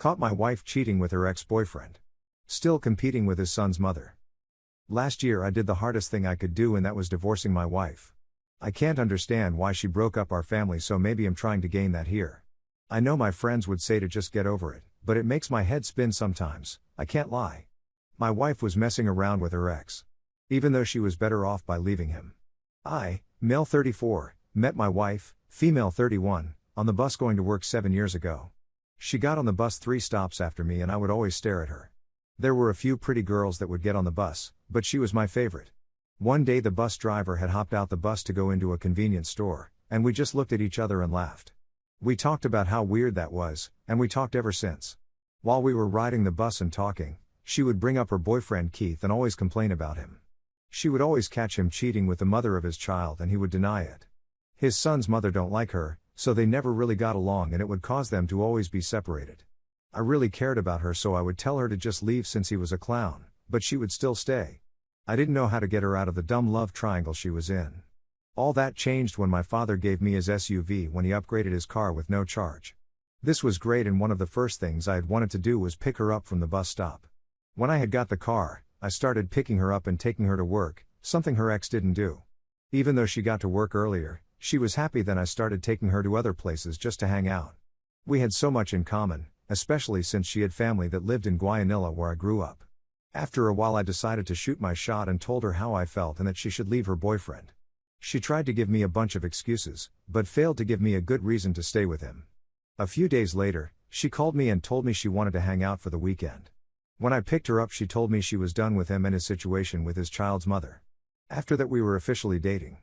Caught my wife cheating with her ex-boyfriend. Still competing with his son's mother. Last year I did the hardest thing I could do, and that was divorcing my wife. I can't understand why she broke up our family, so maybe I'm trying to gain that here. I know my friends would say to just get over it, but it makes my head spin sometimes, I can't lie. My wife was messing around with her ex. Even though she was better off by leaving him. I, male 34, met my wife, female 31, on the bus going to work 7 years ago. She got on the bus 3 stops after me, and I would always stare at her. There were a few pretty girls that would get on the bus, but she was my favorite. One day the bus driver had hopped out the bus to go into a convenience store, and we just looked at each other and laughed. We talked about how weird that was, and we talked ever since. While we were riding the bus and talking, she would bring up her boyfriend Keith and always complain about him. She would always catch him cheating with the mother of his child, and he would deny it. His son's mother don't like her, so they never really got along, and it would cause them to always be separated. I really cared about her, so I would tell her to just leave since he was a clown, but she would still stay. I didn't know how to get her out of the dumb love triangle she was in. All that changed when my father gave me his SUV when he upgraded his car with no charge. This was great, and one of the first things I had wanted to do was pick her up from the bus stop. When I had got the car, I started picking her up and taking her to work, something her ex didn't do. Even though she got to work earlier, she was happy. Then I started taking her to other places just to hang out. We had so much in common, especially since she had family that lived in Guayanilla where I grew up. After a while I decided to shoot my shot and told her how I felt and that she should leave her boyfriend. She tried to give me a bunch of excuses, but failed to give me a good reason to stay with him. A few days later, she called me and told me she wanted to hang out for the weekend. When I picked her up, she told me she was done with him and his situation with his child's mother. After that we were officially dating.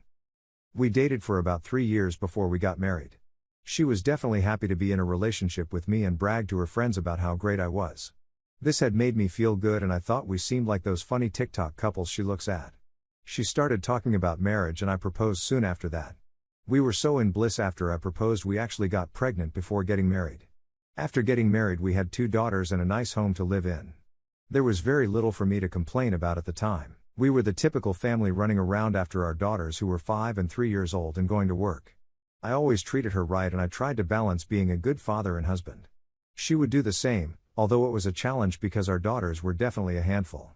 We dated for about 3 years before we got married. She was definitely happy to be in a relationship with me and bragged to her friends about how great I was. This had made me feel good, and I thought we seemed like those funny TikTok couples she looks at. She started talking about marriage, and I proposed soon after that. We were so in bliss after I proposed we actually got pregnant before getting married. After getting married we had 2 daughters and a nice home to live in. There was very little for me to complain about at the time. We were the typical family running around after our daughters, who were 5 and 3 years old, and going to work. I always treated her right, and I tried to balance being a good father and husband. She would do the same, although it was a challenge because our daughters were definitely a handful.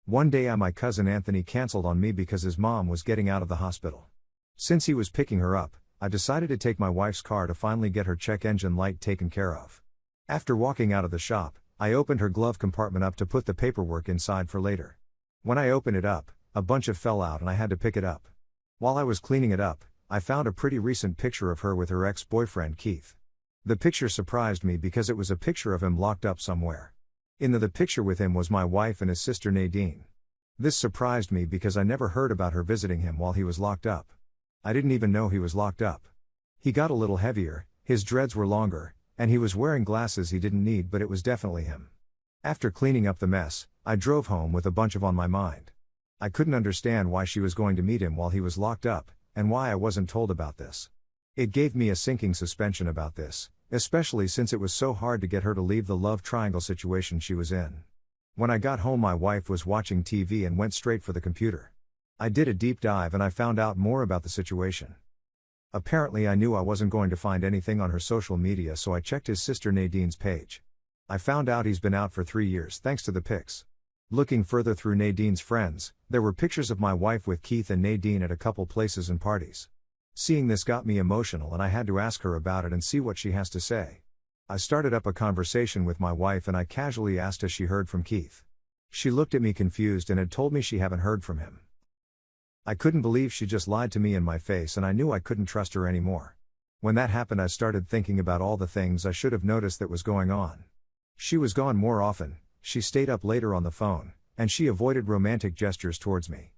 One day my cousin Anthony canceled on me because his mom was getting out of the hospital. Since he was picking her up, I decided to take my wife's car to finally get her check engine light taken care of. After walking out of the shop, I opened her glove compartment up to put the paperwork inside for later. When I opened it up, a bunch fell out and I had to pick it up. While I was cleaning it up, I found a pretty recent picture of her with her ex-boyfriend Keith. The picture surprised me because it was a picture of him locked up somewhere. In the picture with him was my wife and his sister Nadine. This surprised me because I never heard about her visiting him while he was locked up. I didn't even know he was locked up. He got a little heavier, his dreads were longer, and he was wearing glasses he didn't need, but it was definitely him. After cleaning up the mess, I drove home with a bunch on my mind. I couldn't understand why she was going to meet him while he was locked up, and why I wasn't told about this. It gave me a sinking suspicion about this, especially since it was so hard to get her to leave the love triangle situation she was in. When I got home my wife was watching TV and went straight for the computer. I did a deep dive and I found out more about the situation. Apparently I knew I wasn't going to find anything on her social media, so I checked his sister Nadine's page. I found out he's been out for 3 years thanks to the pics. Looking further through Nadine's friends, there were pictures of my wife with Keith and Nadine at a couple places and parties. Seeing this got me emotional and I had to ask her about it and see what she has to say. I started up a conversation with my wife and I casually asked if she heard from Keith. She looked at me confused and had told me she hadn't heard from him. I couldn't believe she just lied to me in my face, and I knew I couldn't trust her anymore. When that happened I started thinking about all the things I should have noticed that was going on. She was gone more often, she stayed up later on the phone, and she avoided romantic gestures towards me.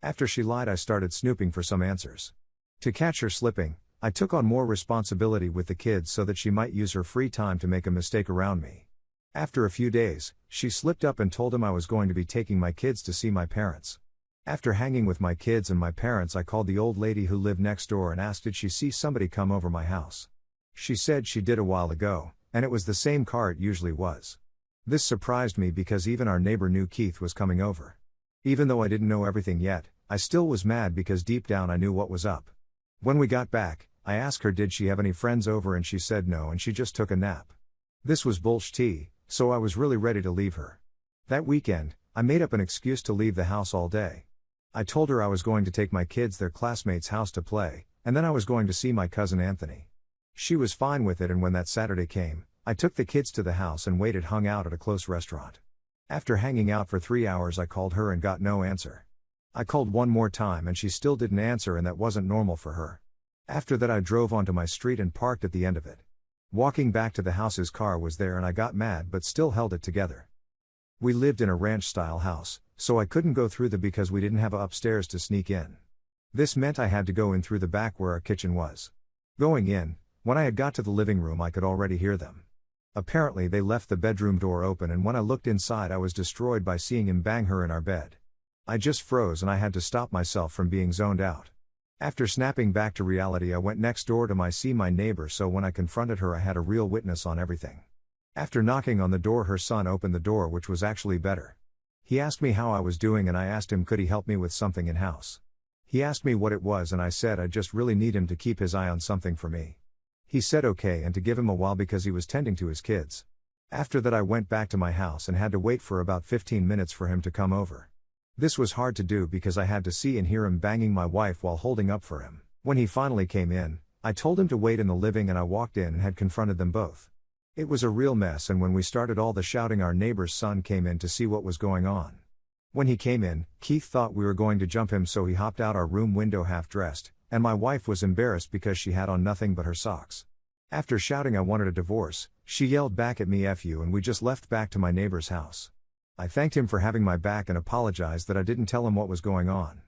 After she lied I started snooping for some answers. To catch her slipping, I took on more responsibility with the kids so that she might use her free time to make a mistake around me. After a few days, she slipped up and told him I was going to be taking my kids to see my parents. After hanging with my kids and my parents I called the old lady who lived next door and asked did she see somebody come over my house. She said she did a while ago, and it was the same car it usually was. This surprised me because even our neighbor knew Keith was coming over. Even though I didn't know everything yet, I still was mad because deep down I knew what was up. When we got back, I asked her did she have any friends over and she said no and she just took a nap. This was bullshit, so I was really ready to leave her. That weekend, I made up an excuse to leave the house all day. I told her I was going to take my kids their classmate's house to play, and then I was going to see my cousin Anthony. She was fine with it, and when that Saturday came, I took the kids to the house and hung out at a close restaurant. After hanging out for 3 hours, I called her and got no answer. I called one more time and she still didn't answer, and that wasn't normal for her. After that, I drove onto my street and parked at the end of it. Walking back to the house, his car was there, and I got mad but still held it together. We lived in a ranch-style house, so I couldn't go through because we didn't have a upstairs to sneak in. This meant I had to go in through the back where our kitchen was. Going in, when I had got to the living room, I could already hear them. Apparently they left the bedroom door open, and when I looked inside, I was destroyed by seeing him bang her in our bed. I just froze and I had to stop myself from being zoned out. After snapping back to reality, I went next door to my neighbor, so when I confronted her, I had a real witness on everything. After knocking on the door, her son opened the door, which was actually better. He asked me how I was doing, and I asked him could he help me with something in-house. He asked me what it was, and I said I just really need him to keep his eye on something for me. He said okay, and to give him a while because he was tending to his kids. After that, I went back to my house and had to wait for about 15 minutes for him to come over. This was hard to do because I had to see and hear him banging my wife while holding up for him. When he finally came in, I told him to wait in the living, and I walked in and had confronted them both. It was a real mess, and when we started all the shouting, our neighbor's son came in to see what was going on. When he came in, Keith thought we were going to jump him, so he hopped out our room window half-dressed, and my wife was embarrassed because she had on nothing but her socks. After shouting I wanted a divorce, she yelled back at me "F you," and we just left back to my neighbor's house. I thanked him for having my back and apologized that I didn't tell him what was going on.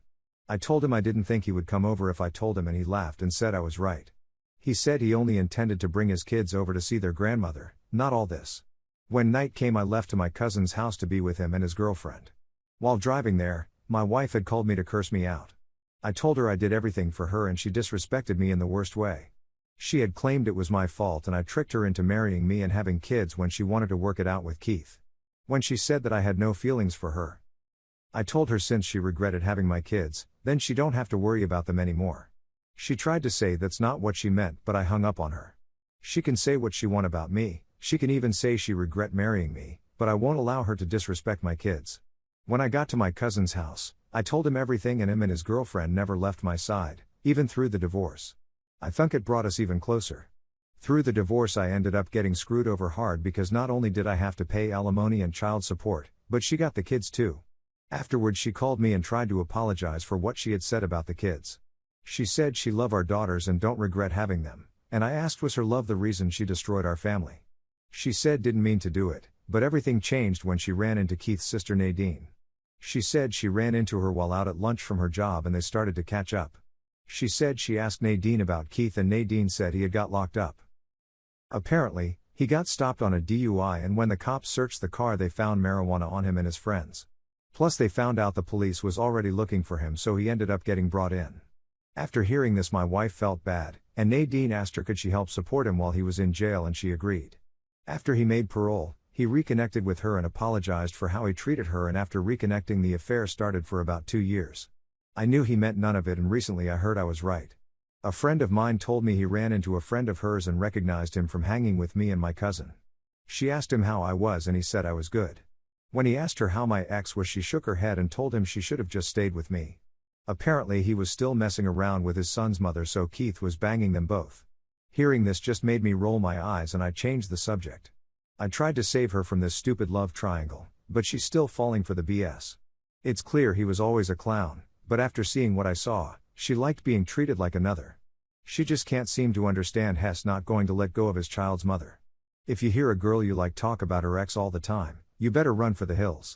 I told him I didn't think he would come over if I told him, and he laughed and said I was right. He said he only intended to bring his kids over to see their grandmother, not all this. When night came, I left to my cousin's house to be with him and his girlfriend. While driving there, my wife had called me to curse me out. I told her I did everything for her and she disrespected me in the worst way. She had claimed it was my fault and I tricked her into marrying me and having kids when she wanted to work it out with Keith. When she said that I had no feelings for her, I told her since she regretted having my kids, then she don't have to worry about them anymore. She tried to say that's not what she meant, but I hung up on her. She can say what she want about me, she can even say she regret marrying me, but I won't allow her to disrespect my kids. When I got to my cousin's house, I told him everything, and him and his girlfriend never left my side, even through the divorce. I think it brought us even closer. Through the divorce I ended up getting screwed over hard because not only did I have to pay alimony and child support, but she got the kids too. Afterwards she called me and tried to apologize for what she had said about the kids. She said she loved our daughters and don't regret having them, and I asked was her love the reason she destroyed our family. She said didn't mean to do it, but everything changed when she ran into Keith's sister Nadine. She said she ran into her while out at lunch from her job and they started to catch up. She said she asked Nadine about Keith and Nadine said he had got locked up. Apparently, he got stopped on a DUI, and when the cops searched the car they found marijuana on him and his friends. Plus they found out the police was already looking for him, so he ended up getting brought in. After hearing this my wife felt bad, and Nadine asked her could she help support him while he was in jail, and she agreed. After he made parole, he reconnected with her and apologized for how he treated her, and after reconnecting the affair started for about 2 years. I knew he meant none of it, and recently I heard I was right. A friend of mine told me he ran into a friend of hers and recognized him from hanging with me and my cousin. She asked him how I was and he said I was good. When he asked her how my ex was, she shook her head and told him she should have just stayed with me. Apparently he was still messing around with his son's mother, so Keith was banging them both. Hearing this just made me roll my eyes and I changed the subject. I tried to save her from this stupid love triangle, but she's still falling for the BS. It's clear he was always a clown, but after seeing what I saw, she liked being treated like another. She just can't seem to understand Hess not going to let go of his child's mother. If you hear a girl you like talk about her ex all the time, you better run for the hills.